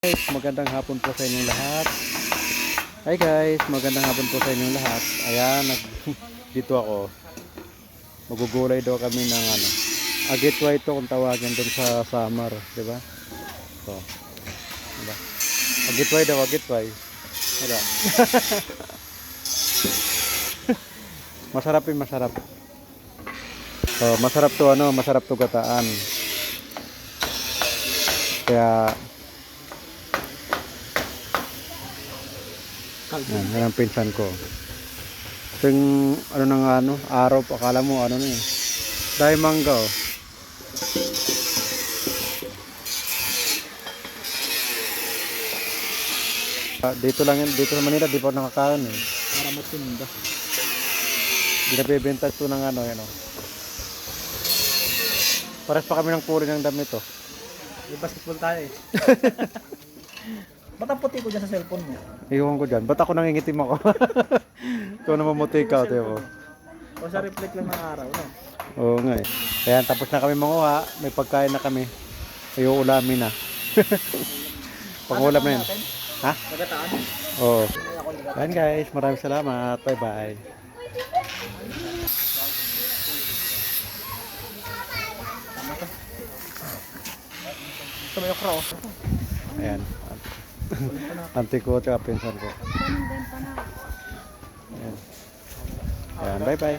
Guys, magandang hapon po sa inyong lahat. Hi guys, magandang hapon po sa inyong lahat. Ayan, dito ako. Magugulay daw kami ng agitway ito kung tawagin doon sa summer, di ba? So, diba? Agitway daw, agitway. Diba? Masarap yun, masarap. So, masarap to gataan. Kaya yan ang pinsan ko. Ito yung araw, akala mo na eh. Dahil mangga oh. Dito lang yan, dito sa Manila, di pa nakakain eh. Para matinda. Hindi na bibenta ito ng yan oh. Pares pa kami ng kulay ng damit oh. May basketball tayo eh. Ba't ang puti ko dyan sa cellphone mo? Iwan ko dyan. Ba't ako nangingitim ako? Ito na mamuti ka. O sa reflect lang ng araw, no? Oo nga eh. Ayan, tapos na kami manguha. May pagkain na kami. Ay, uulamin na. Pangulam na yun. Ha? Nagataan? Oo. Ayan guys, maraming salamat. Bye bye. Ito may okra oh. Ayan. Anti ko ito, pinsan ko. Ayan. Ayan, bye bye.